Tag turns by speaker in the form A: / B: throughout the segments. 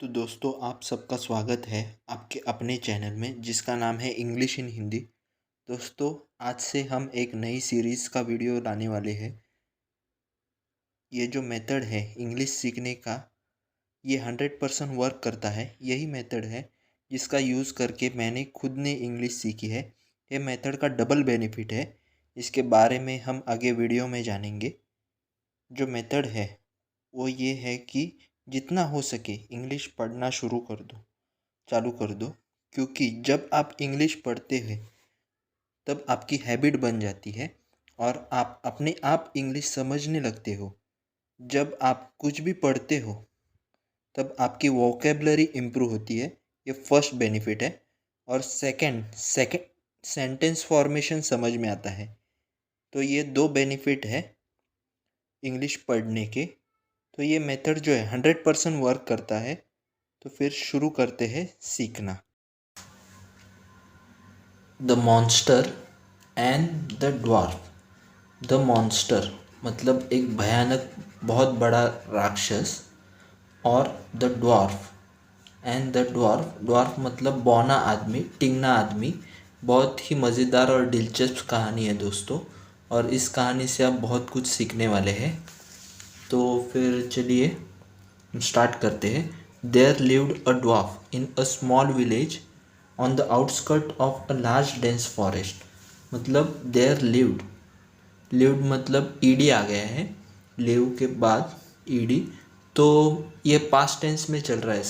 A: तो दोस्तों आप सबका स्वागत है आपके अपने चैनल में जिसका नाम है इंग्लिश इन हिंदी। दोस्तों आज से हम एक नई सीरीज़ का वीडियो लाने वाले हैं। ये जो मेथड है इंग्लिश सीखने का ये 100% वर्क करता है। यही मेथड है जिसका यूज़ करके मैंने खुद ने इंग्लिश सीखी है। ये मेथड का डबल बेनिफिट है, इसके बारे में हम आगे वीडियो में जानेंगे। जो मेथड है वो ये है कि जितना हो सके इंग्लिश पढ़ना चालू कर दो, क्योंकि जब आप इंग्लिश पढ़ते हैं तब आपकी हैबिट बन जाती है और आप अपने आप इंग्लिश समझने लगते हो। जब आप कुछ भी पढ़ते हो तब आपकी वोकेबलरी इम्प्रूव होती है। ये फर्स्ट बेनिफिट है। और सेकंड सेंटेंस फॉर्मेशन समझ में आता है। तो ये दो बेनिफिट है इंग्लिश पढ़ने के। तो ये मेथड जो है 100% वर्क करता है। तो फिर शुरू करते हैं सीखना। The monster and the dwarf. The monster मतलब एक भयानक बहुत बड़ा राक्षस, और the dwarf and the dwarf मतलब बौना आदमी, टिंगना आदमी। बहुत ही मज़ेदार और दिलचस्प कहानी है दोस्तों, और इस कहानी से आप बहुत कुछ सीखने वाले हैं। तो फिर चलिए स्टार्ट करते हैं। There lived a dwarf in a small village on the outskirt of a large dense forest. मतलब देयर लिव्ड मतलब ईडी आ गया है, लिव के बाद ईडी। तो ये पास्ट टेंस में चल रहा है,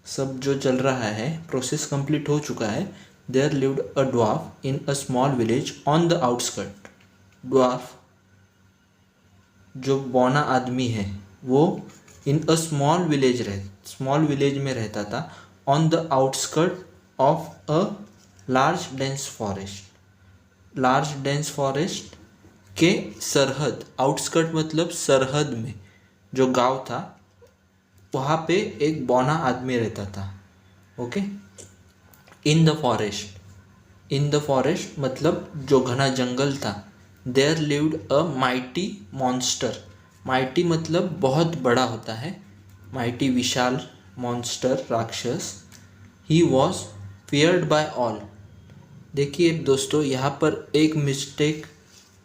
A: सब जो चल रहा है प्रोसेस कंप्लीट हो चुका है। There lived a dwarf in a small village on the outskirt. Dwarf जो बौना आदमी है वो इन अ स्मॉल विलेज में रहता था, on the outskirt of a large dense forest के सरहद। आउटस्कर्ट मतलब सरहद में जो गांव था वहाँ पे एक बौना आदमी रहता था। ओके। इन द फॉरेस्ट मतलब जो घना जंगल था। There lived a mighty monster. Mighty मतलब बहुत बड़ा होता है, माइटी विशाल, मॉन्स्टर राक्षस। He was feared by all. देखिए दोस्तों यहाँ पर एक मिस्टेक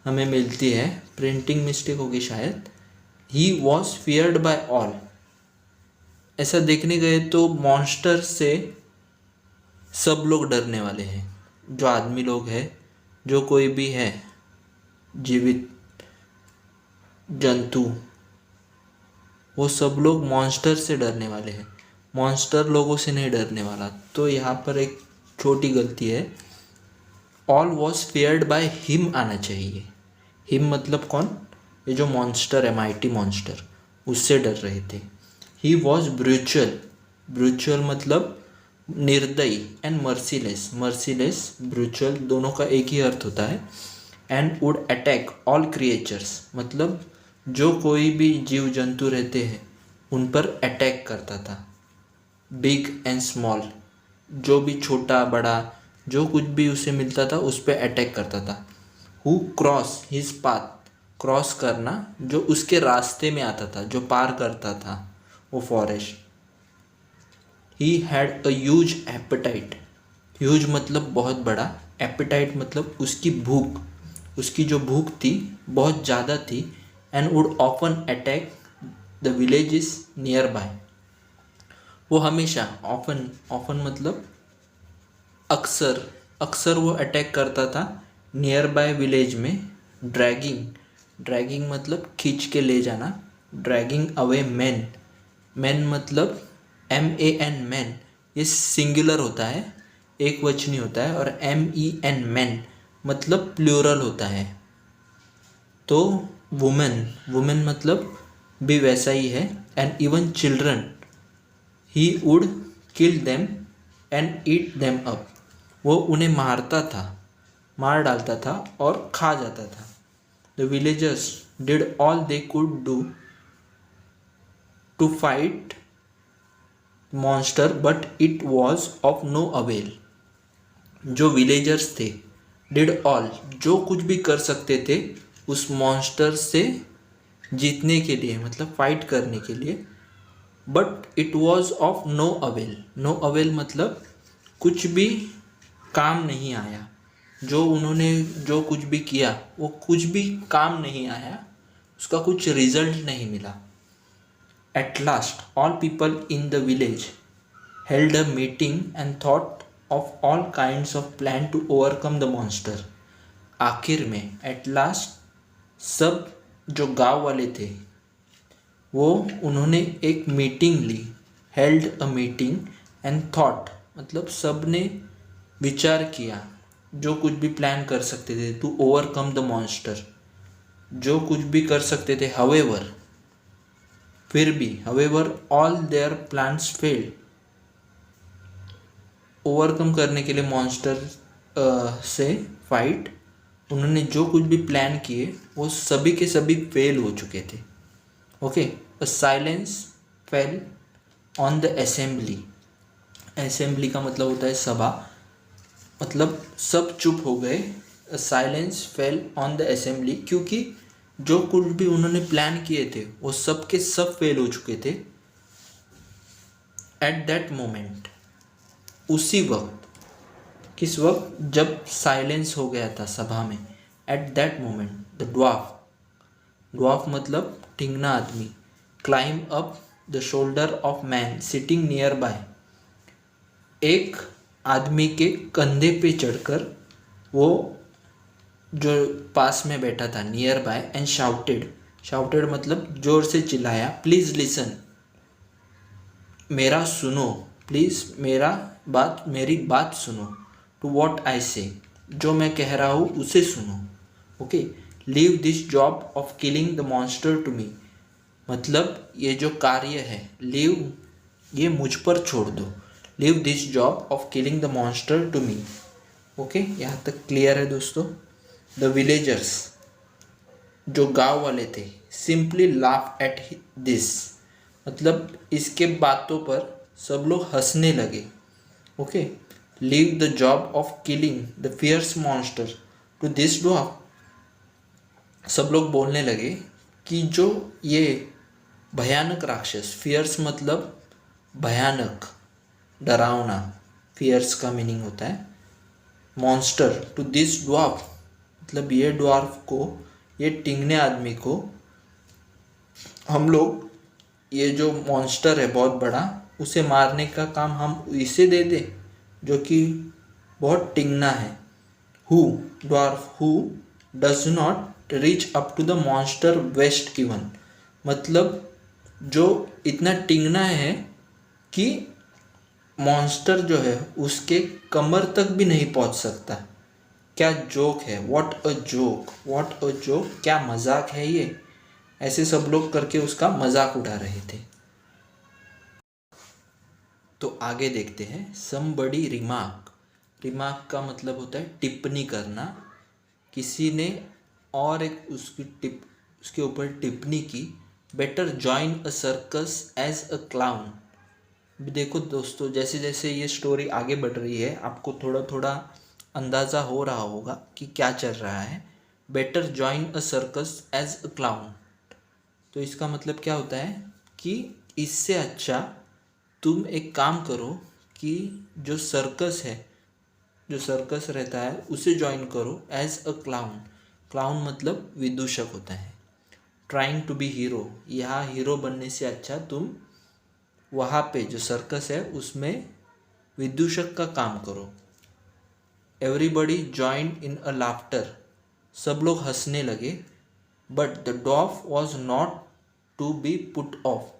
A: हमें मिलती है, प्रिंटिंग मिस्टेक होगी शायद। He was feared by all, ऐसा देखने गए तो मॉन्स्टर से सब लोग डरने वाले हैं। जो आदमी लोग हैं, जो कोई भी है जीवित जंतु, वो सब लोग मॉन्स्टर से डरने वाले हैं, मॉन्स्टर लोगों से नहीं डरने वाला। तो यहाँ पर एक छोटी गलती है, ऑल वॉज फेयर्ड बाय हिम आना चाहिए। हिम मतलब कौन? ये जो मॉन्स्टर है, माइटी मॉन्स्टर, उससे डर रहे थे। ही वॉज ब्रूचुअल मतलब निर्दयी, एंड मर्सीलेस ब्रूचुअल दोनों का एक ही अर्थ होता है। And would attack all creatures मतलब जो कोई भी जीव जंतु रहते हैं उन पर अटैक करता था। बिग एंड स्मॉल जो भी छोटा बड़ा जो कुछ भी उसे मिलता था उस पर अटैक करता था। Who cross his path, cross करना जो उसके रास्ते में आता था, जो पार करता था वो forest. He had a huge appetite. Huge मतलब बहुत बड़ा, एपेटाइट मतलब उसकी भूख, उसकी जो भूख थी बहुत ज़्यादा थी। And would often attack the villages near by. वो हमेशा ऑफन मतलब अक्सर वो अटैक करता था नियर बाय विलेज में। ड्रैगिंग मतलब खींच के ले जाना। ड्रैगिंग अवे मैन मतलब MAN मैन, ये सिंगुलर होता है, एक वचनी होता है। और MEN मैन मतलब प्लूरल होता है। तो वुमेन मतलब भी वैसा ही है। And even children he would kill them and eat them up. वो उन्हें मारता था, मार डालता था और खा जाता था। The villagers did all they could do to fight monster but it was of no avail. जो विलेजर्स थे, डिड ऑल जो कुछ भी कर सकते थे उस मॉन्स्टर से जीतने के लिए, मतलब फाइट करने के लिए, but it was of no avail. No avail मतलब कुछ भी काम नहीं आया, जो उन्होंने जो कुछ भी किया वो कुछ भी काम नहीं आया, उसका कुछ रिजल्ट नहीं मिला। At last all people in the village held a meeting and thought of all kinds of plan to overcome the monster। आखिर में एट लास्ट सब जो गांव वाले थे वो उन्होंने एक मीटिंग ली। Held a meeting and thought मतलब सब ने विचार किया, जो कुछ भी प्लान कर सकते थे टू ओवरकम द मॉन्स्टर, जो कुछ भी कर सकते थे। हवेवर फिर भी, however all their plans failed, overcome करने के लिए मॉन्स्टर से फाइट उन्होंने जो कुछ भी प्लान किए वो सभी के सभी फेल हो चुके थे। Okay, a silence fell on the assembly. Assembly का मतलब होता है सभा, मतलब सब चुप हो गए। A silence fell on the assembly, क्योंकि जो कुछ भी उन्होंने प्लान किए थे वो सब के सब फेल हो चुके थे। एट दैट मोमेंट, उसी वक्त, किस वक्त, जब साइलेंस हो गया था सभा में। At that moment the dwarf, dwarf मतलब टिंगना आदमी, climb up the shoulder of man sitting near by, एक आदमी के कंधे पे चढ़कर वो जो पास में बैठा था near by, and shouted, shouted मतलब जोर से चिल्लाया, प्लीज लिसन, मेरा सुनो, प्लीज़ मेरी बात सुनो, टू वॉट आई से, जो मैं कह रहा हूँ उसे सुनो। Okay, leave this job of killing the monster to me, मतलब ये जो कार्य है, लीव ये मुझ पर छोड़ दो। Leave this job of killing the monster to me. Okay, यहाँ तक क्लियर है दोस्तों। द विलेजर्स, जो गांव वाले थे, सिंपली लाफ एट दिस, मतलब इसके बातों पर सब लोग हंसने लगे। Okay, leave the job of killing the fierce monster to this dwarf, सब लोग बोलने लगे कि जो ये भयानक राक्षस, फियर्स मतलब भयानक, डरावना, फियर्स का मीनिंग होता है मॉन्स्टर, टू दिस ड्वार्फ मतलब ये ड्वार्फ को, ये टिंगने आदमी को हम लोग, ये जो मॉन्स्टर है बहुत बड़ा, उसे मारने का काम हम इसे दे दें जो कि बहुत टिंगना है। Who, dwarf who does not reach up to the monster waist even, मतलब जो इतना टिंगना है कि मॉन्स्टर जो है उसके कमर तक भी नहीं पहुंच सकता। क्या जोक है, what a joke, what a joke, क्या मजाक है ये, ऐसे सब लोग करके उसका मजाक उड़ा रहे थे। तो आगे देखते हैं। समबडी रिमार्क, रिमार्क का मतलब होता है टिप्पणी करना, किसी ने और एक उसके ऊपर टिप्पणी की। Better join a circus as a clown. देखो दोस्तों, जैसे जैसे ये स्टोरी आगे बढ़ रही है आपको थोड़ा थोड़ा अंदाज़ा हो रहा होगा कि क्या चल रहा है। Better join a circus as a clown, तो इसका मतलब क्या होता है कि इससे अच्छा तुम एक काम करो कि जो सर्कस है, जो सर्कस रहता है उसे ज्वाइन करो एज अ क्लाउन। क्लाउन मतलब विदूषक होता है। ट्राइंग टू बी हीरो, यहाँ हीरो बनने से अच्छा तुम वहाँ पे जो सर्कस है उसमें विदूषक का काम करो। Everybody join in a laughter, सब लोग हंसने लगे। But the dwarf was not to be put off,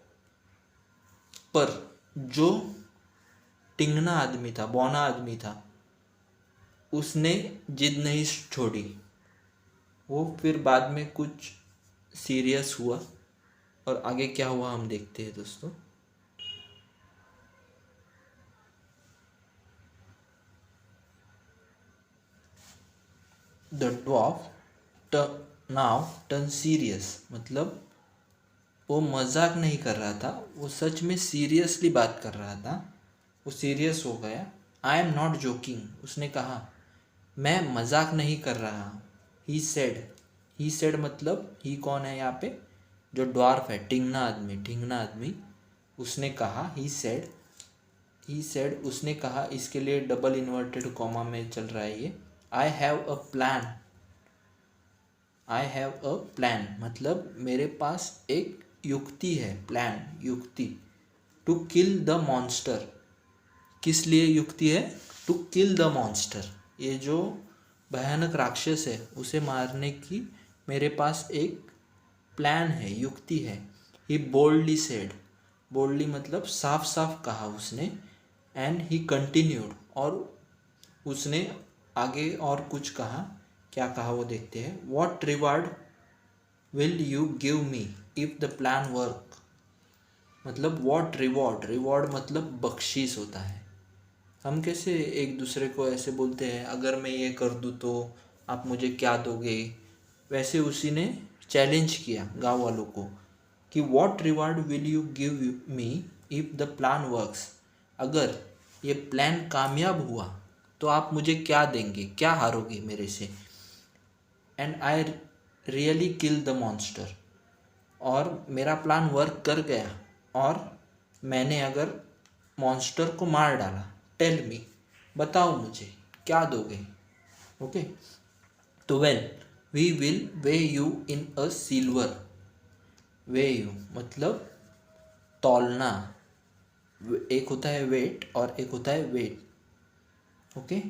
A: पर जो टिंगना आदमी था, बौना आदमी था, उसने जिद नहीं छोड़ी। वो फिर बाद में कुछ सीरियस हुआ, और आगे क्या हुआ हम देखते हैं दोस्तों। The dwarf now turn serious, मतलब वो मजाक नहीं कर रहा था, वो सच में सीरियसली बात कर रहा था। वो सीरियस हो गया। आई एम नॉट जोकिंग, उसने कहा मैं मजाक नहीं कर रहा। ही सेड, ही सेड मतलब ही कौन है यहाँ पे, जो ड्वार्फ है, टिंगना आदमी, टिंगना आदमी। उसने कहा, ही सेड उसने कहा, इसके लिए डबल इन्वर्टेड कॉमा में चल रहा है ये। आई हैव अ प्लान मतलब मेरे पास एक युक्ति है, प्लान युक्ति। टू किल द मॉन्स्टर, किस लिए युक्ति है? टू किल द मॉन्स्टर, ये जो भयानक राक्षस है उसे मारने की मेरे पास एक प्लान है, युक्ति है। ही बोल्डली सेड, बोल्डली मतलब साफ साफ कहा उसने। एंड ही कंटिन्यूड, और उसने आगे और कुछ कहा। क्या कहा वो देखते हैं। What reward will you give me if the plan work, मतलब व्हाट रिवॉर्ड, रिवॉर्ड मतलब बख्शीश होता है। हम कैसे एक दूसरे को ऐसे बोलते हैं, अगर मैं ये कर दूँ तो आप मुझे क्या दोगे, वैसे उसी ने चैलेंज किया गांव वालों को कि what reward will you give me if the plan works, अगर ये प्लान कामयाब हुआ तो आप मुझे क्या देंगे, क्या हारोगे मेरे से। And I really kill the monster, और मेरा प्लान वर्क कर गया और मैंने अगर मॉन्स्टर को मार डाला, टेल मी, बताओ मुझे क्या दोगे। ओके, तो well we will weigh you in a silver, weigh you मतलब तौलना, एक होता है वेट और एक होता है weight. Okay,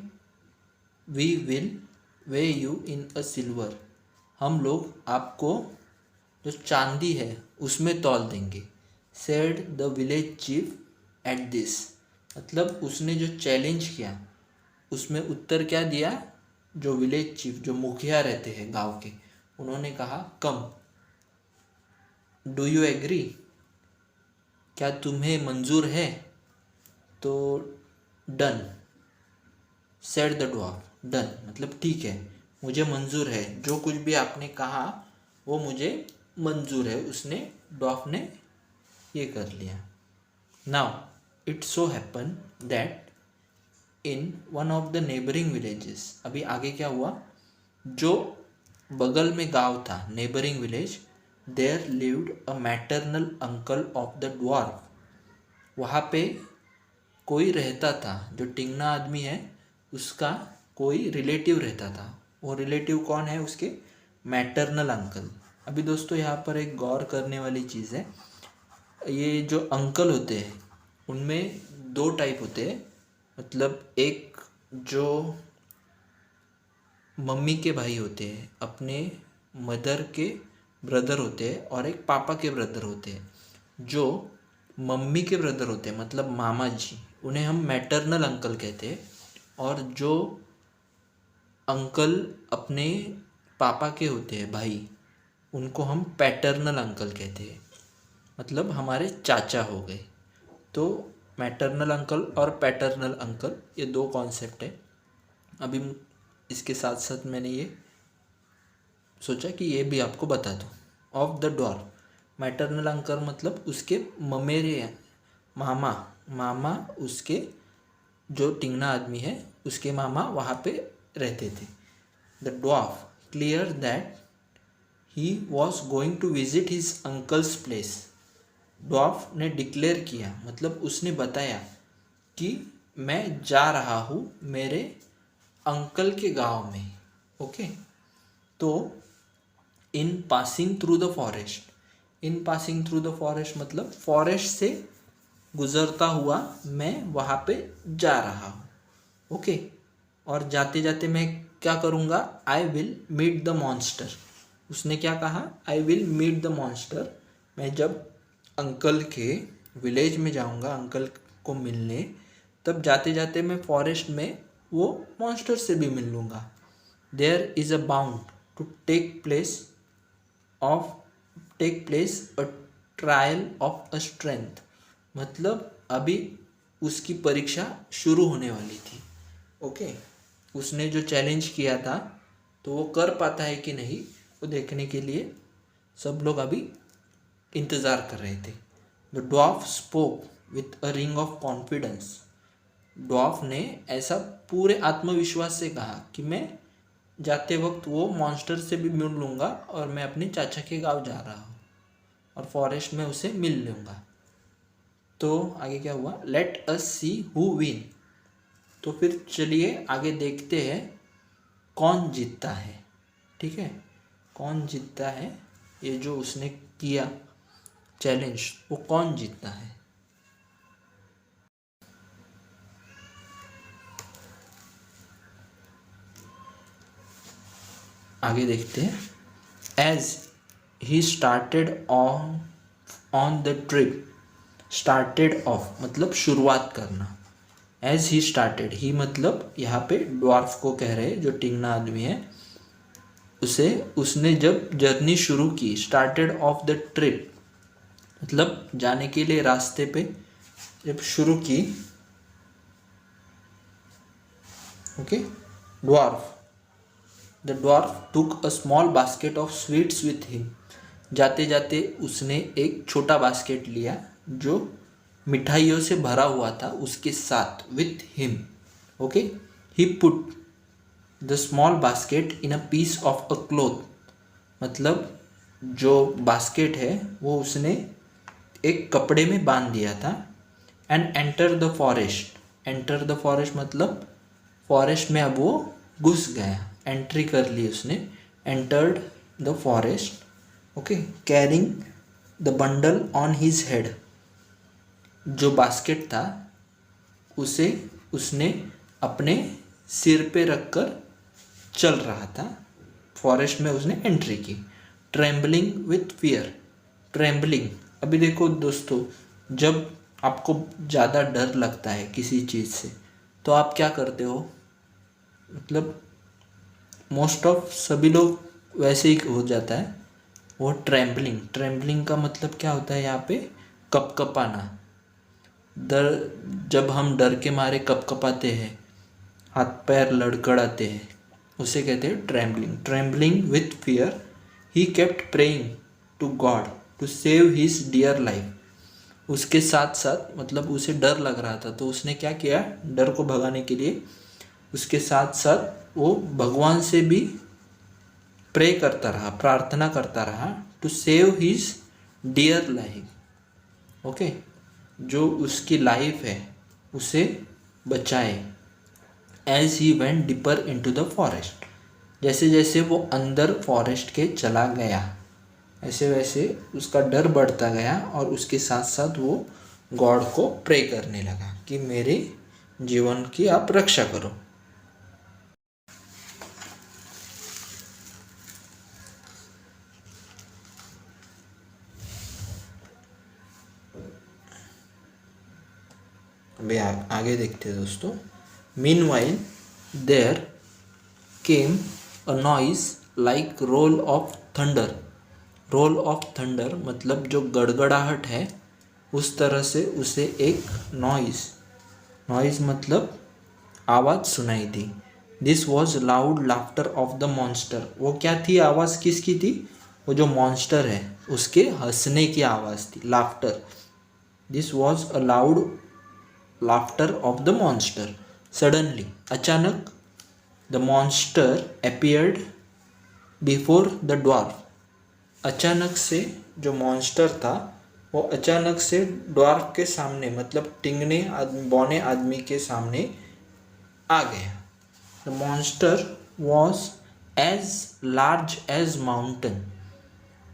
A: we will weigh you in a silver, हम लोग आपको जो चांदी है उसमें तौल देंगे। Said the village chief at this, मतलब उसने जो चैलेंज किया उसमें उत्तर क्या दिया, जो विलेज चीफ, जो मुखिया रहते हैं गांव के, उन्होंने कहा कम, डू यू एग्री, क्या तुम्हें मंजूर है। तो done, said the dwarf, done मतलब ठीक है, मुझे मंजूर है, जो कुछ भी आपने कहा वो मुझे मंजूर है। उसने, ड्वार्फ ने ये कर लिया। Now it so happen that in one of the neighbouring villages, अभी आगे क्या हुआ, जो बगल में गांव था, neighbouring village, there lived a maternal uncle of the dwarf, वहाँ पे कोई रहता था, जो टिंगना आदमी है उसका कोई रिलेटिव रहता था। वो रिलेटिव कौन है उसके, मैटरनल अंकल। अभी दोस्तों यहाँ पर एक गौर करने वाली चीज़ है, ये जो अंकल होते हैं उनमें दो टाइप होते हैं, मतलब एक जो मम्मी के भाई होते हैं, अपने मदर के ब्रदर होते हैं, और एक पापा के ब्रदर होते हैं। जो मम्मी के ब्रदर होते हैं मतलब मामा जी, उन्हें हम मैटरनल अंकल कहते हैं। और जो अंकल अपने पापा के होते हैं भाई, उनको हम पैटर्नल अंकल कहते हैं, मतलब हमारे चाचा हो गए। तो मैटरनल अंकल और पैटर्नल अंकल, ये दो कॉन्सेप्ट है। अभी इसके साथ साथ मैंने ये सोचा कि ये भी आपको बता दूँ। Of the dwarf, maternal uncle मतलब उसके ममेरे मामा, मामा उसके जो टिंगना आदमी है उसके मामा वहाँ पे रहते थे। The dwarf clear that he was going to visit his uncle's place, dwarf ने डिक्लेयर किया मतलब उसने बताया कि मैं जा रहा हूँ मेरे अंकल के गांव में। ओके, तो इन passing through the forest, in passing through the forest मतलब फॉरेस्ट से गुजरता हुआ मैं वहाँ पे जा रहा हूँ। ओके, और जाते जाते मैं क्या करूँगा, I will meet the monster, उसने क्या कहा, I will meet the monster, मैं जब अंकल के विलेज में जाऊँगा अंकल को मिलने, तब जाते जाते मैं फॉरेस्ट में वो मॉन्स्टर से भी मिल लूँगा। There is a bound to take place a trial of a strength, मतलब अभी उसकी परीक्षा शुरू होने वाली थी। ओके, उसने जो चैलेंज किया था तो वो कर पाता है कि नहीं, वो देखने के लिए सब लोग अभी इंतज़ार कर रहे थे। The dwarf spoke with a ring of confidence, dwarf ने ऐसा पूरे आत्मविश्वास से कहा कि मैं जाते वक्त वो मॉन्स्टर से भी मिल लूँगा और मैं अपने चाचा के गांव जा रहा हूँ और फॉरेस्ट में उसे मिल लूँगा। तो आगे क्या हुआ, let us see who win. तो फिर चलिए आगे देखते हैं कौन जीतता है। ठीक है, कौन जीतता है, ये जो उसने किया चैलेंज, वो कौन जीतता है। आगे देखते हैं। As he started on the trip, started off मतलब शुरुआत करना, एज ही स्टार्टेड, ही मतलब यहाँ पे ड्वार्फ को कह रहे हैं जो टिंगना आदमी है, उसे उसने जब जर्नी शुरू की, स्टार्टेड ऑफ द ट्रिप मतलब जाने के लिए रास्ते पे जब शुरू की, okay, dwarf, the dwarf took a small basket of sweets with him, जाते जाते उसने एक छोटा बास्केट लिया जो मिठाइयों से भरा हुआ था उसके साथ, with him, okay, he put the small basket in a piece of a cloth, मतलब जो बास्केट है वो उसने एक कपड़े में बांध दिया था। And enter the forest, enter the forest मतलब फॉरेस्ट में अब वो घुस गया, एंट्री कर ली उसने, entered the forest, okay, carrying the bundle on his head, जो बास्केट था उसे उसने अपने सिर पे रखकर चल रहा था, फॉरेस्ट में उसने एंट्री की। ट्रेम्बलिंग विथ फियर, ट्रेम्बलिंग, अभी देखो दोस्तों, जब आपको ज़्यादा डर लगता है किसी चीज़ से तो आप क्या करते हो, मतलब मोस्ट ऑफ सभी लोग वैसे ही हो जाता है वो ट्रेम्बलिंग। ट्रेम्बलिंग का मतलब क्या होता है यहाँ पे, कपकपाना, डर, जब हम डर के मारे कपकपाते हैं, हाथ पैर लड़खड़ाते हैं, उसे कहते हैं trembling. Trembling with fear he kept praying to God to save his dear life, उसके साथ साथ मतलब उसे डर लग रहा था तो उसने क्या किया, डर को भगाने के लिए उसके साथ साथ वो भगवान से भी प्रे करता रहा, प्रार्थना करता रहा, to save his dear life, okay, जो उसकी लाइफ है उसे बचाए। As he went deeper into the forest, जैसे जैसे वो अंदर फॉरेस्ट के चला गया ऐसे वैसे उसका डर बढ़ता गया और उसके साथ साथ वो गॉड को प्रे करने लगा कि मेरे जीवन की आप रक्षा करो। अभी आगे देखते हैं दोस्तों। Meanwhile there came a noise like roll of thunder, roll of thunder मतलब जो गड़गड़ाहट है उस तरह से उसे एक नॉइज, नॉइज मतलब आवाज़ सुनाई दी। This was loud laughter of the monster, वो क्या थी, आवाज़ किसकी थी, वो जो मॉन्स्टर है उसके हंसने की आवाज़ थी, laughter. This was a loud laughter of the monster. Suddenly, अचानक, the monster appeared before the dwarf, अचानक से जो मॉन्स्टर था वो अचानक से ड्वार्फ के सामने मतलब टिंगने बौने आदमी के सामने आ गया। The monster was as large as mountain,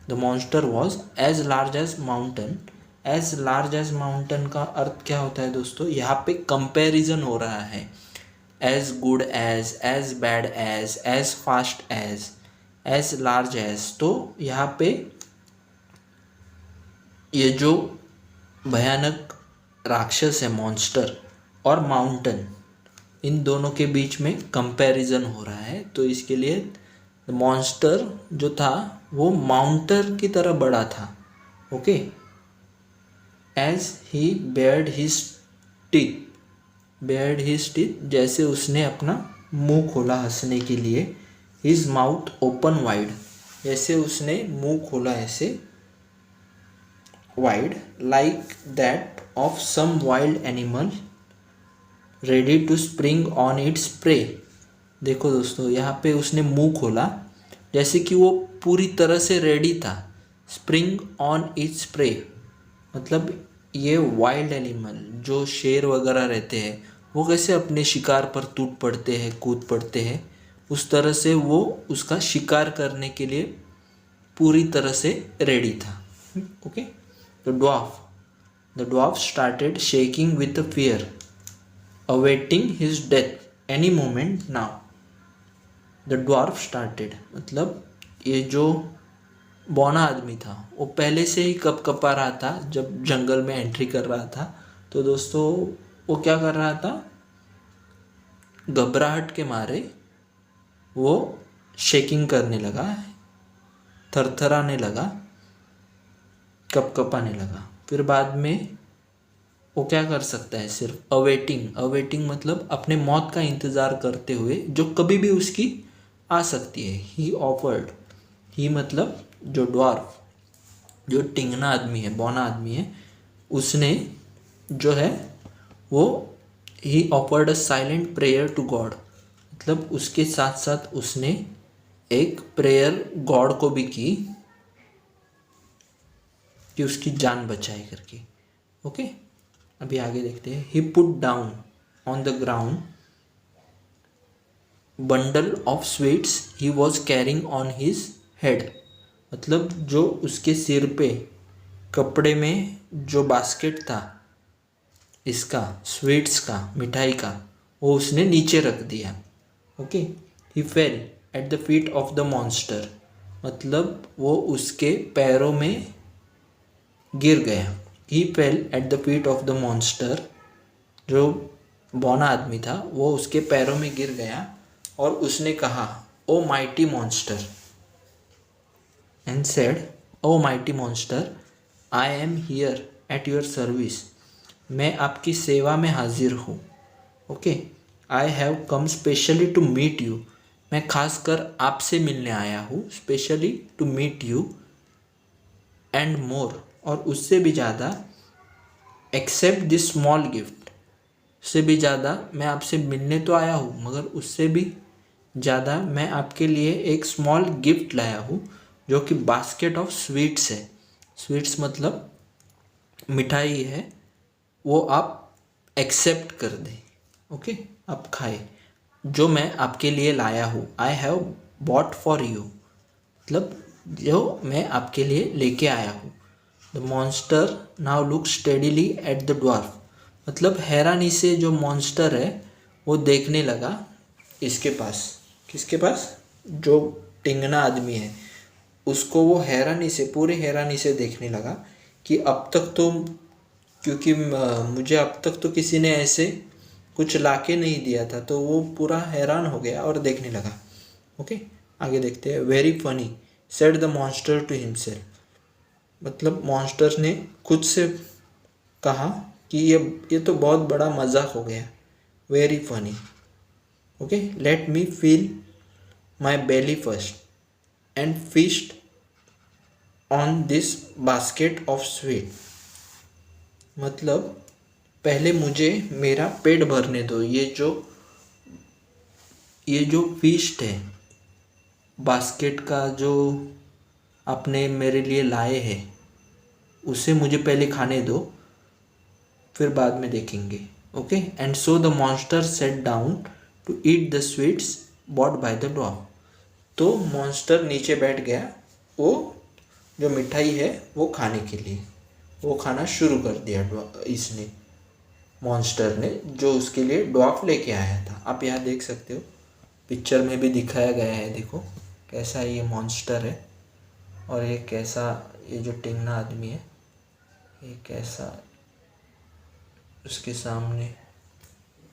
A: the monster was as large as mountain. As large as mountain का अर्थ क्या होता है दोस्तों, यहाँ पे कंपैरिजन हो रहा है, as good as bad as fast as large as. तो यहाँ पे ये जो भयानक राक्षस है मॉन्स्टर और माउंटेन, इन दोनों के बीच में कंपैरिजन हो रहा है, तो इसके लिए मॉन्स्टर जो था वो माउंटेन की तरह बड़ा था, okay. As he bared his teeth, bared his teeth जैसे उसने अपना मुंह खोला हंसने के लिए, हिज माउथ ओपन वाइड, जैसे उसने मुंह खोला ऐसे wide, like that of some wild animal ready to spring on its prey. देखो दोस्तों, यहाँ पे उसने मुंह खोला जैसे कि वो पूरी तरह से रेडी था, स्प्रिंग ऑन इट्स प्रे मतलब ये वाइल्ड एनिमल जो शेर वगैरह रहते हैं वो कैसे अपने शिकार पर टूट पड़ते हैं, कूद पड़ते हैं, उस तरह से वो उसका शिकार करने के लिए पूरी तरह से रेडी था। Okay, the dwarf started shaking with fear awaiting his death any moment now. The dwarf started मतलब ये जो बौना आदमी था वो पहले से ही कपकपा रहा था जब जंगल में एंट्री कर रहा था। तो दोस्तों वो क्या कर रहा था, घबराहट के मारे वो शेकिंग करने लगा, थरथराने लगा, कपकपाने लगा। फिर बाद में वो क्या कर सकता है, सिर्फ अवेटिंग मतलब अपने मौत का इंतज़ार करते हुए जो कभी भी उसकी आ सकती है। ही ऑफर्ड, ही मतलब जो ड्वार्फ, जो टिंगना आदमी है, बौना आदमी है, उसने जो है वो he offered a silent prayer to God मतलब उसके साथ साथ उसने एक प्रेयर गॉड को भी की कि उसकी जान बचाए करके। ओके, अभी आगे देखते हैं। He put down on the ground bundle of sweets he was carrying on his head मतलब जो उसके सिर पे कपड़े में जो बास्केट था इसका, स्वीट्स का, मिठाई का, वो उसने नीचे रख दिया। Okay, he fell at the feet of the monster मतलब वो उसके पैरों में गिर गया। He fell at the feet of the monster, जो बौना आदमी था वो उसके पैरों में गिर गया और उसने कहा, oh mighty monster, and said, oh mighty monster, I am here at your service, मैं आपकी सेवा में हाजिर हूँ। Okay, I have come specially to meet you, मैं खासकर आपसे मिलने आया हूँ, specially to meet you, and more, और उससे भी ज़्यादा, एक्सेप्ट दिस स्मॉल गिफ्ट, उससे भी ज़्यादा मैं आपसे मिलने तो आया हूँ मगर उससे भी ज़्यादा मैं आपके लिए एक स्मॉल गिफ्ट लाया हूँ जो कि बास्केट ऑफ स्वीट्स है। स्वीट्स मतलब मिठाई है, वो आप एक्सेप्ट कर दें। ओके, आप खाए, जो मैं आपके लिए लाया हूँ। I have bought for you मतलब जो मैं आपके लिए लेके आया हूँ। The monster now look steadily at the dwarf मतलब हैरानी से जो मॉन्स्टर है वो देखने लगा इसके पास, किसके पास, जो टिंगना आदमी है उसको वो हैरानी से, पूरी हैरानी से देखने लगा कि अब तक तो, क्योंकि मुझे अब तक तो किसी ने ऐसे कुछ लाके नहीं दिया था, तो वो पूरा हैरान हो गया और देखने लगा। ओके, आगे देखते हैं। Very funny said the monster to himself मतलब मॉन्स्टर ने खुद से कहा कि ये तो बहुत बड़ा मजाक हो गया। Very funny, okay, let me feel my belly first and feast on this basket of sweet मतलब पहले मुझे मेरा पेट भरने दो, ये जो फीस्ट है बास्केट का जो आपने मेरे लिए लाए हैं उसे मुझे पहले खाने दो, फिर बाद में देखेंगे। Okay, and so the monster set down to eat the sweets bought by the dwarf तो मॉन्स्टर नीचे बैठ गया, वो जो मिठाई है वो खाने के लिए, वो खाना शुरू कर दिया इसने, मॉन्स्टर ने, जो उसके लिए ड्वार्फ लेके आया था। आप यहाँ देख सकते हो, पिक्चर में भी दिखाया गया है, देखो कैसा ये मॉन्स्टर है और ये कैसा, ये जो टिंगना आदमी है ये कैसा, उसके सामने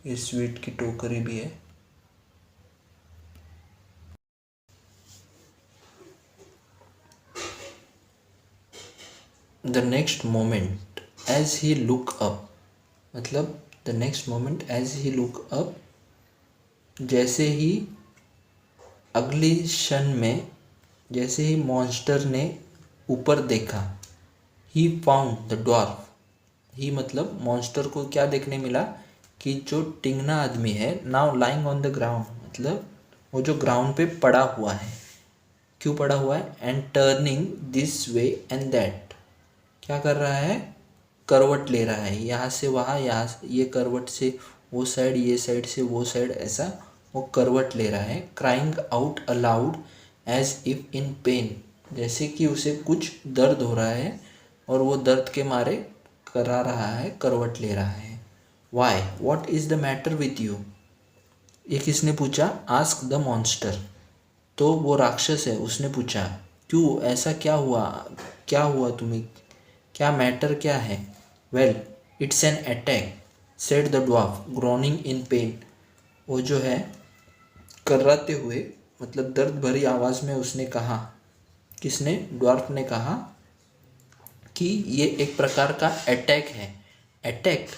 A: ये स्वीट की टोकरी भी है। The next moment as he look up मतलब the next moment as he look up जैसे ही अगली क्षण में, जैसे ही मॉन्स्टर ने ऊपर देखा, ही फाउंड द ड्वार्फ, ही मतलब मॉन्स्टर को क्या देखने मिला कि जो टिंगना आदमी है now lying on the ground मतलब वो जो ग्राउंड पे पड़ा हुआ है, क्यों पड़ा हुआ है, and turning this way and that, क्या कर रहा है, करवट ले रहा है, यहाँ से वहाँ, यहाँ ये करवट से वो साइड, ये साइड से वो साइड, ऐसा वो करवट ले रहा है। Crying out aloud as if in pain, जैसे कि उसे कुछ दर्द हो रहा है और वो दर्द के मारे करा रहा है, करवट ले रहा है। Why, what is the matter with you, ये किसने पूछा? आस्क द मॉन्स्टर, तो वो राक्षस है, उसने पूछा क्यों, ऐसा क्या हुआ तुम्हें, क्या मैटर क्या है? Well it's an attack said the dwarf groaning in pen, वो जो है कर्राते हुए, मतलब दर्द भरी आवाज़ में उसने कहा, किसने? ड्वार्फ ने कहा कि ये एक प्रकार का अटैक है। Attack,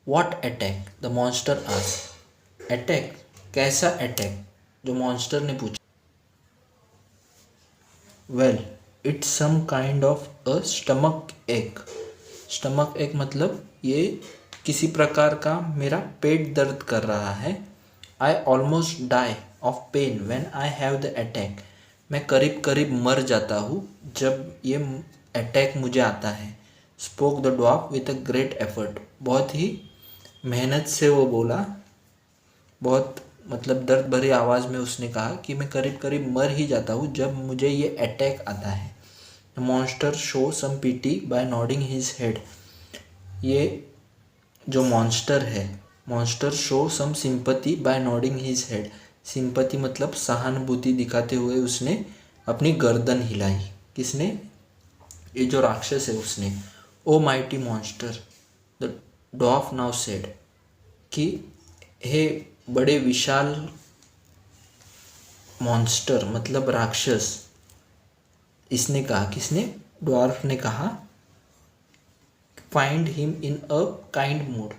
A: what attack, the monster asked. Attack, कैसा अटैक, जो मॉन्स्टर ने पूछा। Well it's some kind of a stomach ache, stomach ache मतलब ये किसी प्रकार का मेरा पेट दर्द कर रहा है। I almost die of pain when I have the attack, मैं करीब करीब मर जाता हूँ जब ये अटैक मुझे आता है। Spoke the dwarf with a great effort, बहुत ही मेहनत से वो बोला, बहुत मतलब दर्द भरी आवाज़ में उसने कहा कि मैं करीब करीब मर ही जाता हूँ जब मुझे ये अटैक आता है। The monster show some pity by nodding his head, ये जो मॉन्स्टर है, monster show some sympathy by nodding his head, sympathy मतलब सहानुभूति दिखाते हुए उसने अपनी गर्दन हिलाई। किसने? ये जो राक्षस है उसने। Oh mighty monster, the dwarf now said, कि हे बड़े विशाल मॉन्स्टर मतलब राक्षस, इसने कहा, किसने? ड्वार्फ ने कहा, find him in a kind mood,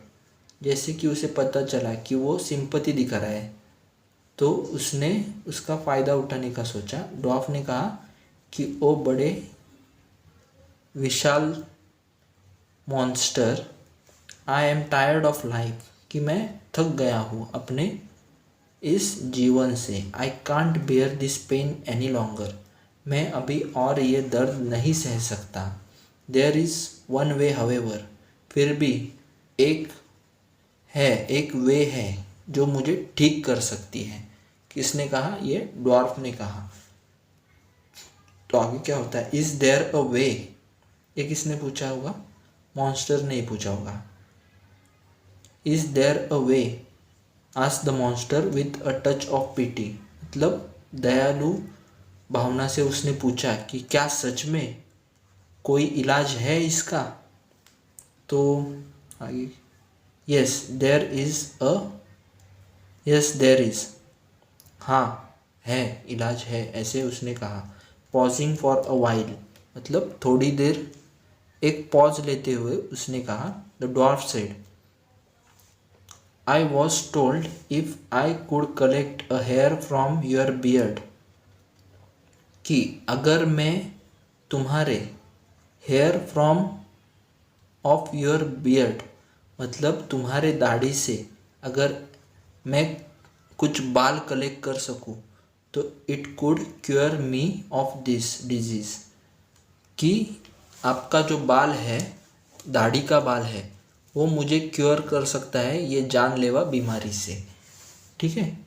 A: जैसे कि उसे पता चला कि वो सिंपैथी दिखा रहा है तो उसने उसका फ़ायदा उठाने का सोचा। ड्वार्फ ने कहा कि ओ बड़े विशाल monster, I am tired of life, कि मैं थक गया हूँ अपने इस जीवन से। I can't bear this pain any longer, मैं अभी और ये दर्द नहीं सह सकता। There is one way however, फिर भी एक है, एक वे है जो मुझे ठीक कर सकती है। किसने कहा? ये ड्वार्फ ने कहा। तो आगे क्या होता है? इज़ देयर अ वे, ये किसने पूछा होगा? मॉन्स्टर ने ही पूछा होगा। Is there a way asked the monster with a touch of pity, मतलब दयालु भावना से उसने पूछा कि क्या सच में कोई इलाज है इसका? तो आगे, yes there is a, yes there is, हाँ है, इलाज है, ऐसे उसने कहा। पॉजिंग फॉर अ वाइल, मतलब थोड़ी देर एक पॉज लेते हुए उसने कहा। The dwarf said, I was told if I could collect a hair from your beard, कि अगर मैं तुम्हारे hair from of your beard, मतलब तुम्हारे दाढ़ी से अगर मैं कुछ बाल कलेक्ट कर सकूं तो it could cure me of this disease, कि आपका जो बाल है, दाढ़ी का बाल है, वो मुझे क्योर कर सकता है ये जानलेवा बीमारी से। ठीक है।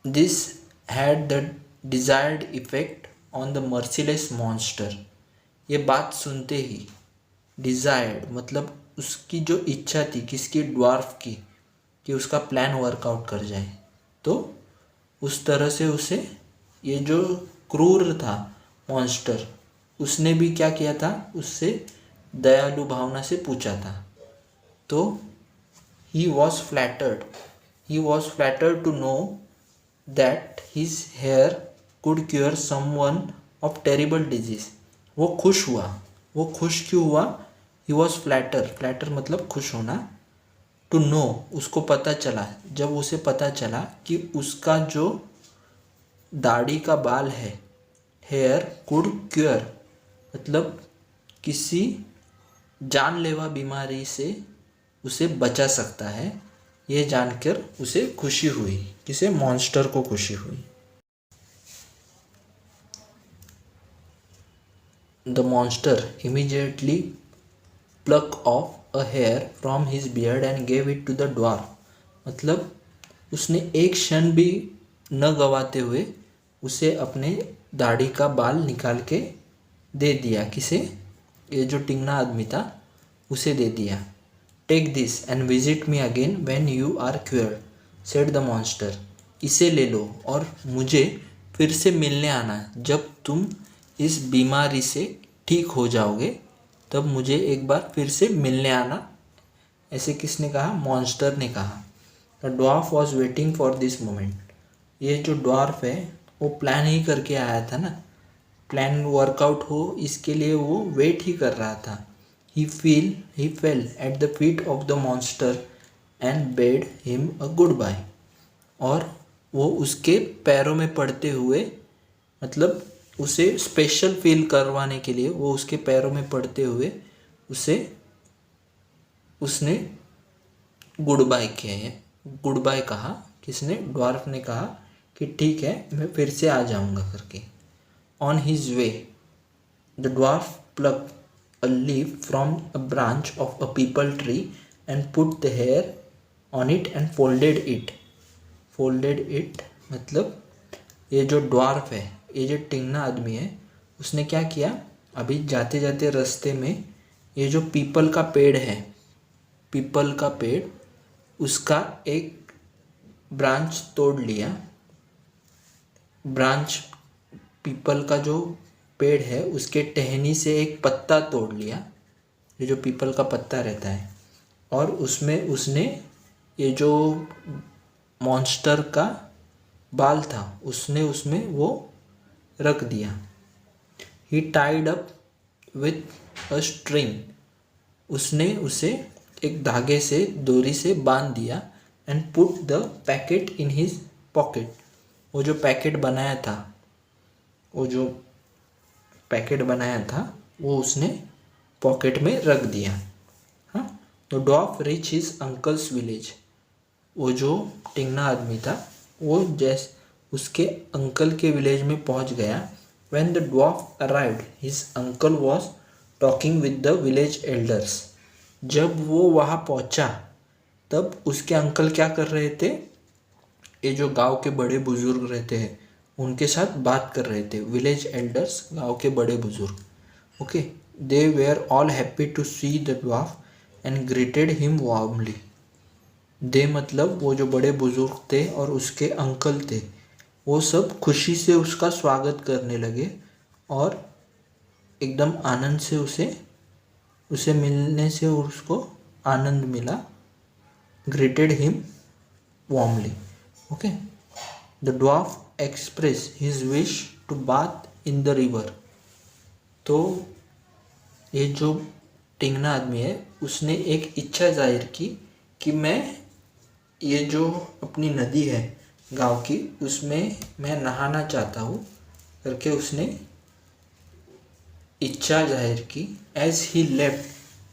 A: This had the desired effect on the merciless monster, ये बात सुनते ही डिजायर्ड मतलब उसकी जो इच्छा थी, किसकी? ड्वार्फ की, कि उसका प्लान वर्कआउट कर जाए, तो उस तरह से उसे, ये जो क्रूर था मॉन्स्टर, उसने भी क्या किया था? उससे दयालु भावना से पूछा था। तो he was flattered to know that his hair could cure someone of terrible disease, वो खुश हुआ। वो खुश क्यों हुआ? ही वॉज फ्लैटर मतलब खुश होना। टू नो, उसको पता चला, जब उसे पता चला कि उसका जो दाढ़ी का बाल है, हेयर कुड क्योर मतलब किसी जानलेवा बीमारी से उसे बचा सकता है, ये जानकर उसे खुशी हुई। किसे? मॉन्स्टर को खुशी हुई। The monster immediately pluck off a hair from his beard and gave it to the dwarf. मतलब उसने एक क्षण भी न गवाते हुए उसे अपने दाढ़ी का बाल निकाल के दे दिया. किसे? ये जो टिंगना आदमी था उसे दे दिया. Take this and visit me again when you are cured, said the monster. इसे ले लो और मुझे फिर से मिलने आना जब तुम इस बीमारी से ठीक हो जाओगे, तब मुझे एक बार फिर से मिलने आना. ऐसे किसने कहा? मॉन्स्टर ने कहा. The dwarf was waiting for this moment. ये जो ड्वार्फ है वो प्लान ही करके आया था ना, प्लान वर्कआउट हो इसके लिए वो वेट ही कर रहा था. He fell at the feet of the monster and bade him a goodbye. और वो उसके पैरों में पड़ते हुए, मतलब उसे स्पेशल फील करवाने के लिए वो उसके पैरों में पड़ते हुए उसने गुड बाय किया है. गुड बाय कहा. किसने? ड्वार्फ ने कहा कि ठीक है मैं फिर से आ जाऊंगा करके. On his way the dwarf pluck a leaf from a branch of a peepal tree and put the hair on it and folded it. मतलब ये जो ड्वार्फ है, ये जो टिंगना आदमी है, उसने क्या किया? अभी जाते जाते रास्ते में ये जो पीपल का पेड़ है, पीपल का पेड़, उसका एक ब्रांच तोड़ लिया. ब्रांच, पीपल का जो पेड़ है उसके टहनी से एक पत्ता तोड़ लिया, ये जो पीपल का पत्ता रहता है, और उसमें उसने ये जो मॉन्स्टर का बाल था उसने उसमें वो रख दिया. He tied up with a string. उसने उसे एक धागे से, डोरी से बांध दिया. And put the packet in his pocket. वो जो पैकेट बनाया था वो उसने पॉकेट में रख दिया. हाँ, तो dwarf reach his uncle's village. वो जो टिंगना आदमी था वो जैसे उसके अंकल के विलेज में पहुंच गया. When the dwarf arrived his uncle was talking with the village elders. जब वो वहाँ पहुँचा तब उसके अंकल क्या कर रहे थे? ये जो गांव के बड़े बुजुर्ग रहते हैं उनके साथ बात कर रहे थे. विलेज एल्डर्स, गांव के बड़े बुजुर्ग. Okay, they were all happy to see the dwarf and greeted him warmly. They मतलब वो जो बड़े बुजुर्ग थे और उसके अंकल थे, वो सब खुशी से उसका स्वागत करने लगे और एकदम आनंद से उसे मिलने से उसको आनंद मिला. Greeted him warmly. Okay, the dwarf express his wish to bath in the river. तो ये जो टिंगना आदमी है उसने एक इच्छा जाहिर की कि मैं ये जो अपनी नदी है गांव की उसमें मैं नहाना चाहता हूँ करके उसने इच्छा जाहिर की. As he left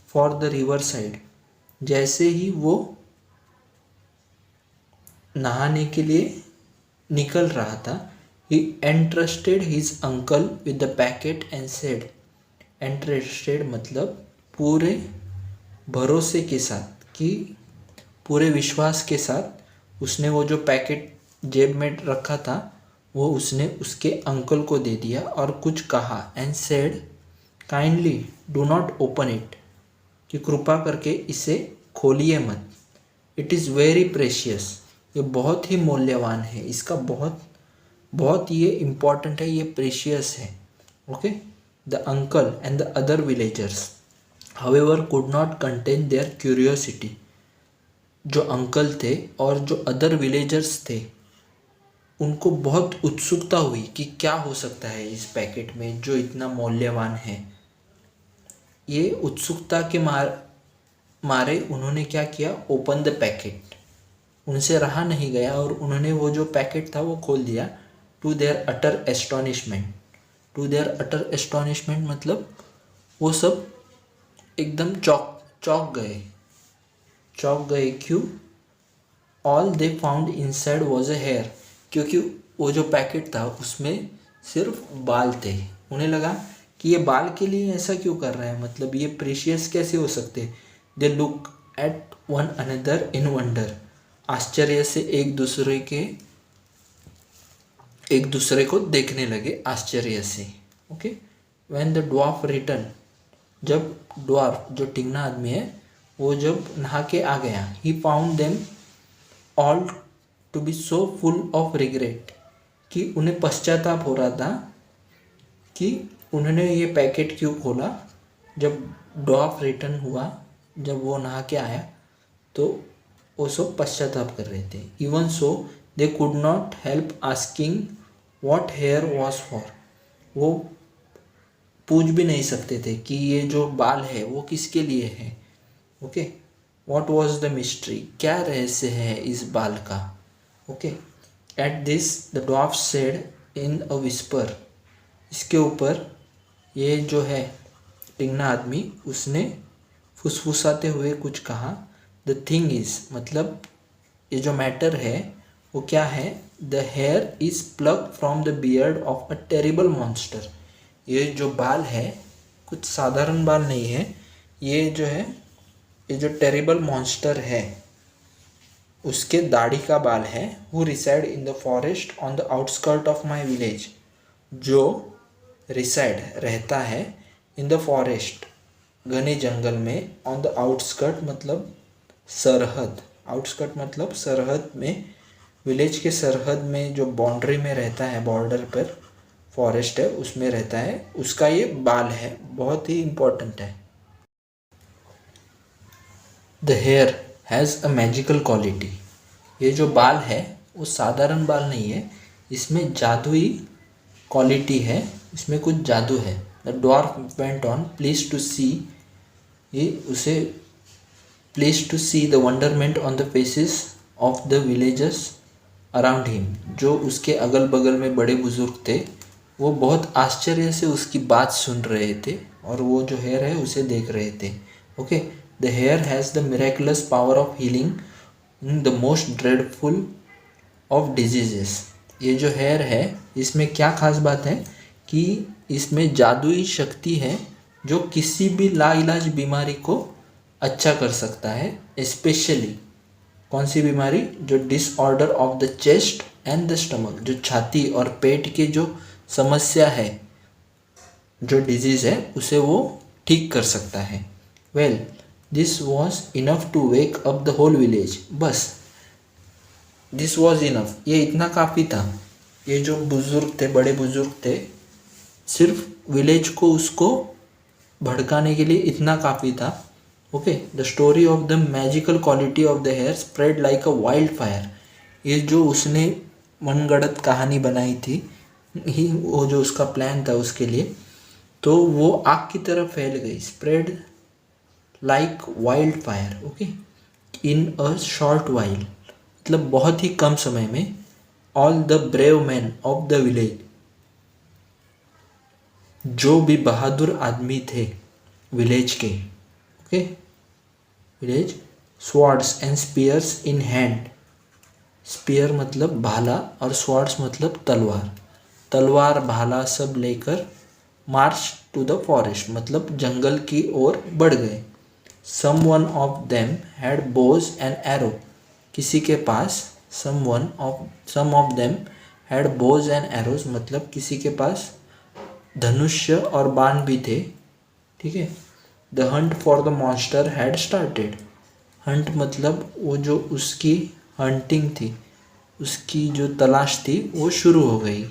A: for the river side. जैसे ही वो नहाने के लिए निकल रहा था, he entrusted his uncle with the packet and said. Entrusted मतलब पूरे भरोसे के साथ, कि पूरे विश्वास के साथ उसने वो जो पैकेट जेब में रखा था वो उसने उसके अंकल को दे दिया और कुछ कहा. And said kindly do not open it. कि कृपा करके इसे खोलिए मत. It is very precious. ये बहुत ही मूल्यवान है, इसका बहुत ये इम्पॉर्टेंट है, ये प्रेशियस है. Okay, the uncle and the other villagers however could not contain their curiosity. जो अंकल थे और जो अदर विलेजर्स थे उनको बहुत उत्सुकता हुई कि क्या हो सकता है इस पैकेट में जो इतना मूल्यवान है. ये उत्सुकता के मारे उन्होंने क्या किया? Open the packet. उनसे रहा नहीं गया और उन्होंने वो जो पैकेट था वो खोल दिया. टू देयर अटर एस्टोनिशमेंट मतलब वो सब एकदम चौंक गए. क्यों? All they found inside was a hair. क्योंकि वो जो पैकेट था उसमें सिर्फ बाल थे. उन्हें लगा कि ये बाल के लिए ऐसा क्यों कर रहा है, मतलब ये प्रीशियस कैसे हो सकते। They look at one another in wonder, आश्चर्य से एक दूसरे को देखने लगे आश्चर्य से। Okay, when the dwarf return, जब ड्वार्फ जो टिंगना आदमी है वो जब नहा के आ गया, he found them all to be so full of regret, कि उन्हें पश्चाताप हो रहा था कि उन्होंने ये पैकेट क्यों खोला। जब ड्वार्फ रिटर्न हुआ, जब वो नहा के आया तो वो सब पश्चाताप कर रहे थे। Even so they could not help asking what hair was for, वो पूछ भी नहीं सकते थे कि ये जो बाल है वो किसके लिए है। Okay, what was the mystery, क्या रहस्य है इस बाल का। Okay, at this the dwarf said in a whisper, इसके ऊपर ये जो है टिंगना आदमी उसने फुसफुसाते हुए कुछ कहा। द थिंग इज, मतलब ये जो मैटर है वो क्या है। The here is plug from the beard of a terrible monster, ये जो बाल है कुछ साधारण बाल नहीं है, ये जो है ये जो टेरिबल मॉन्स्टर है उसके दाढ़ी का बाल है। Who reside in the forest on the outskirt of my village, जो रिसाइड रहता है इन द फॉरेस्ट घने जंगल में, ऑन द आउटस्कर्ट मतलब सरहद, आउटस्कर्ट मतलब सरहद में, विलेज के सरहद में जो बाउंड्री में रहता है, बॉर्डर पर फॉरेस्ट है उसमें रहता है, उसका ये बाल है, बहुत ही इम्पोर्टेंट है। The hair has a magical quality, ये जो बाल है वो साधारण बाल नहीं है, इसमें जादुई क्वालिटी है, इसमें कुछ जादू है। The dwarf went on pleased to see, ये उसे pleased to see the wonderment on the faces of the villagers around him, जो उसके अगल बगल में बड़े बुजुर्ग थे वो बहुत आश्चर्य से उसकी बात सुन रहे थे और वो जो हेयर है उसे देख रहे थे। Okay, the hair has the miraculous power of healing the most dreadful of diseases, ये जो हेयर है इसमें क्या खास बात है कि इसमें जादुई शक्ति है जो किसी भी लाइलाज बीमारी को अच्छा कर सकता है। स्पेशली कौन सी बीमारी, जो disorder of the chest and the stomach, जो छाती और पेट के जो समस्या है, जो डिजीज़ है उसे वो ठीक कर सकता है। Well this was enough to wake up the whole village, बस दिस वॉज इनफ, ये इतना काफ़ी था, ये जो बुज़ुर्ग थे, बड़े बुज़ुर्ग थे, सिर्फ विलेज को उसको भड़काने के लिए इतना काफ़ी था। Okay, the story of the magical quality of the hair spread like a wild fire, ये जो उसने मनगढ़ंत कहानी बनाई थी ही, वो जो उसका प्लान था उसके लिए, तो वो आग की तरह फैल गई। Spread like wild fire, okay, in a short while, मतलब बहुत ही कम समय में। All the brave man of the village, जो भी बहादुर आदमी थे विलेज के, okay, village, swords and spears in hand, spear मतलब भाला और स्वॉर्ड्स मतलब तलवार, तलवार भाला सब लेकर मार्च टू द फॉरेस्ट मतलब जंगल की ओर बढ़ गए। Some one of them had bows and arrow, किसी के पास some of them had bows and arrows मतलब किसी के पास धनुष्य और बाण भी थे। ठीक है, the Hunt for the monster had started, Hunt मतलब वो जो उसकी हंटिंग थी, उसकी जो तलाश थी वो शुरू हो गई,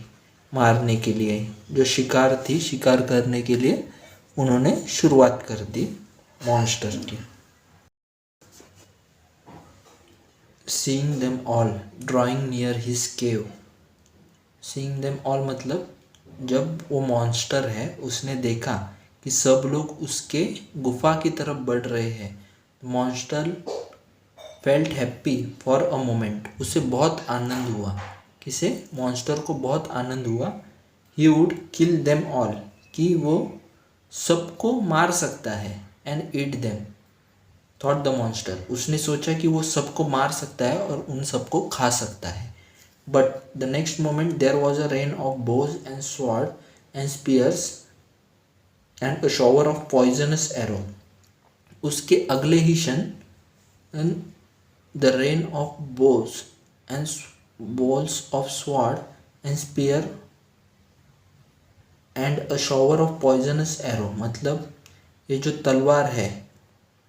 A: मारने के लिए जो शिकार थी, शिकार करने के लिए उन्होंने शुरुआत कर दी मॉन्स्टर की। Seeing them all drawing near his cave, seeing them all मतलब जब वो मॉन्स्टर है उसने देखा कि सब लोग उसके गुफा की तरफ बढ़ रहे हैं, monster felt happy for a moment, उसे बहुत आनंद हुआ, किसे, मॉन्स्टर को बहुत आनंद हुआ। He would kill them all, कि वो सबको मार सकता है, and eat them, thought the monster, उसने सोचा कि वो सबको मार सकता है और उन सबको खा सकता है। But the next moment there was a rain of bows and sword and spears and a shower of poisonous arrow, उसके अगले ही क्षण the rain of bows and balls of sword and spear and a shower of poisonous arrow, मतलब ये जो तलवार है,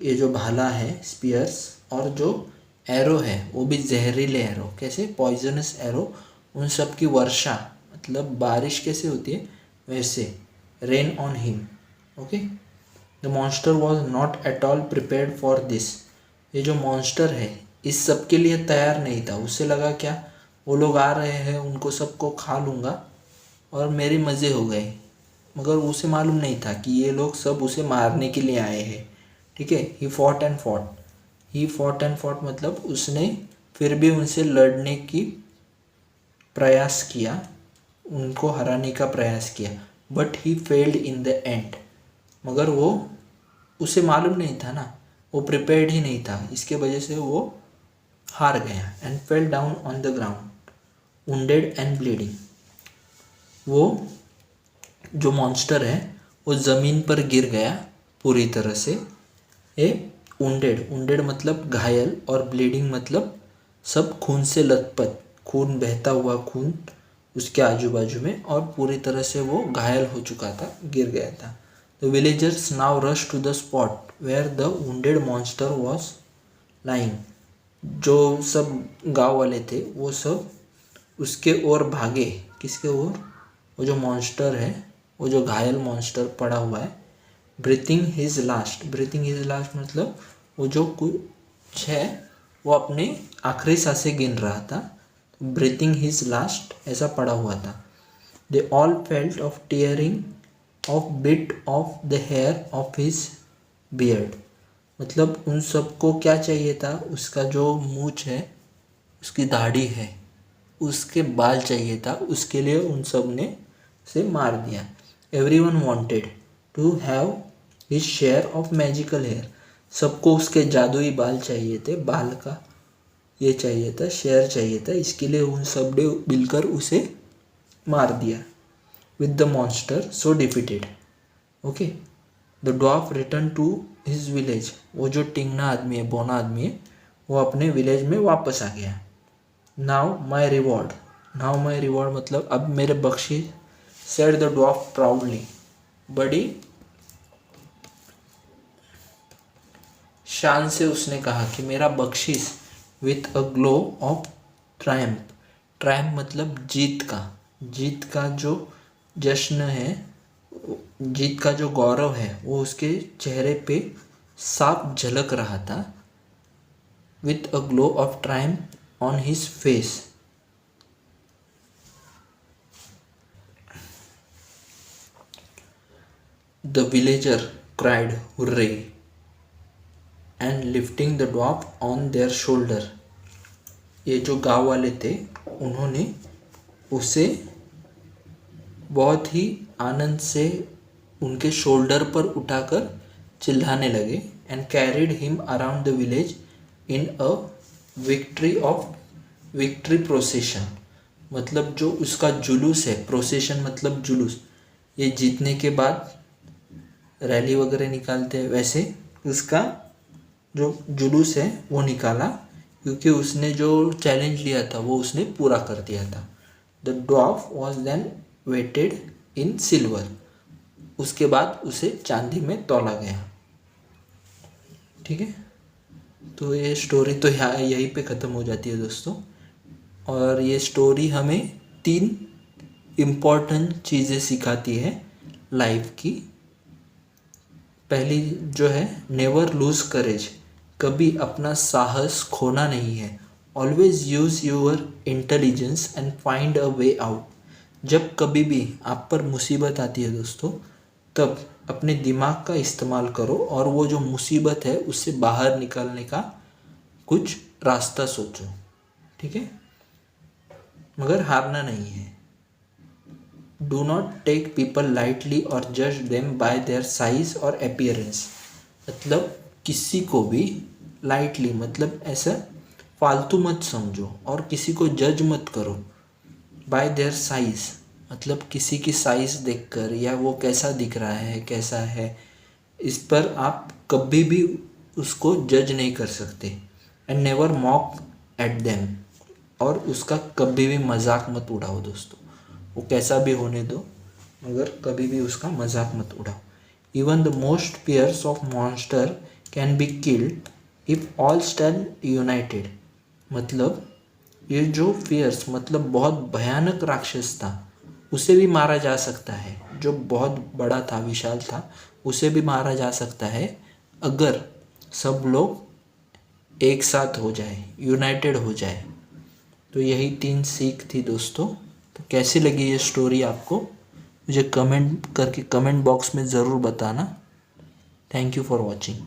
A: ये जो भाला है स्पीयर्स, और जो एरो है वो भी जहरीले एरो, कैसे पॉइजनस एरो, उन सब की वर्षा, मतलब बारिश कैसे होती है वैसे, rain on him. Okay, the monster was not at all prepared for this, ये जो मॉन्स्टर है इस सब के लिए तैयार नहीं था। उससे लगा क्या, वो लोग आ रहे हैं उनको सबको खा लूँगा और मेरे मज़े हो गए, मगर उसे मालूम नहीं था कि ये लोग सब उसे मारने के लिए आए हैं। ठीक है, he fought and fought, he fought and fought मतलब उसने फिर भी उनसे लड़ने की प्रयास किया, उनको हराने का प्रयास किया, but he failed in the end, मगर वो, उसे मालूम नहीं था ना, वो प्रिपेयर्ड ही नहीं था, इसके वजह से वो हार गया। And fell down on the ground wounded and bleeding, वो जो मॉन्स्टर है वो ज़मीन पर गिर गया पूरी तरह से। ए वुंडेड, वुंडेड मतलब घायल, और ब्लीडिंग मतलब सब खून से लथपथ, खून बहता हुआ खून उसके आजू बाजू में, और पूरी तरह से वो घायल हो चुका था, गिर गया था। The villagers now rush to the spot where the wounded monster was lying, जो सब गांव वाले थे वो सब उसके ओर भागे, किसके ओर, वो जो मॉन्स्टर है, वो जो घायल मॉन्स्टर पड़ा हुआ है। Breathing his last, breathing his last मतलब वो जो कुछ है वो अपने आखिरी सांसें गिन रहा था, ब्रीथिंग हिज लास्ट ऐसा पड़ा हुआ था। They all felt off tearing off bit of the hair of his beard, मतलब उन सबको क्या चाहिए था, उसका जो मूछ है, उसकी दाढ़ी है, उसके बाल चाहिए था, उसके लिए उन सब ने उसे मार दिया। Everyone wanted to have his share of magical hair, सबको उसके जादुई बाल चाहिए थे, बाल का ये चाहिए था, शेयर चाहिए था, इसके लिए उन सब ने मिलकर उसे मार दिया। With the monster so defeated, okay, the dwarf return to his village, वो जो टिंगना आदमी है, बोना आदमी है, वो अपने विलेज में वापस आ गया। Now my reward, now my reward मतलब अब मेरे बख्शी, सेड द ड्वार्फ प्राउडली, बड़ी शान से उसने कहा कि मेरा बख्शिश, with a glow of triumph, triumph मतलब जीत का, जीत का जो जश्न है, जीत का जो गौरव है वो उसके चेहरे पे साफ झलक रहा था। With a glow of Triumph on his face, the villager cried hurray and lifting the dwarf on their shoulder, ये जो गांव वाले थे उन्होंने उसे बहुत ही आनंद से उनके शोल्डर पर उठाकर चिल्लाने लगे। And carried him around the village in a victory procession, मतलब जो उसका जुलूस है, प्रोसेशन मतलब जुलूस, ये जीतने के बाद रैली वगैरह निकालते हैं वैसे उसका जो जुलूस है वो निकाला, क्योंकि उसने जो चैलेंज लिया था वो उसने पूरा कर दिया था। The dwarf was then weighted in silver, उसके बाद उसे चांदी में तौला गया। ठीक है, तो ये स्टोरी तो यहाँ यहीं पे ख़त्म हो जाती है दोस्तों। और ये स्टोरी हमें 3 इम्पॉर्टेंट चीज़ें सिखाती है लाइफ की। पहली जो है, नेवर लूज करेज, कभी अपना साहस खोना नहीं है। Always use your intelligence and find a way out, जब कभी भी आप पर मुसीबत आती है दोस्तों, तब अपने दिमाग का इस्तेमाल करो और वो जो मुसीबत है उससे बाहर निकलने का कुछ रास्ता सोचो। ठीक है, मगर हारना नहीं है। Do not take people lightly और जज देम बाय देयर साइज और अपीयरेंस, मतलब किसी को भी लाइटली मतलब ऐसा फालतू मत समझो और किसी को जज मत करो बाय देयर साइज, मतलब किसी की साइज़ देखकर या वो कैसा दिख रहा है कैसा है, इस पर आप कभी भी उसको जज नहीं कर सकते। And never mock at them, और उसका कभी भी मजाक मत उड़ाओ दोस्तों, वो कैसा भी होने दो मगर कभी भी उसका मजाक मत उड़ाओ। Even the most fierce of monster can be killed if all stand united. मतलब ये जो फियर्स मतलब बहुत भयानक राक्षस था उसे भी मारा जा सकता है, जो बहुत बड़ा था विशाल था उसे भी मारा जा सकता है अगर सब लोग एक साथ हो जाए, यूनाइटेड हो जाए। तो यही 3 सीख थी दोस्तों। तो कैसी लगी ये स्टोरी आपको, मुझे कमेंट करके कमेंट बॉक्स में ज़रूर बताना। Thank you for watching.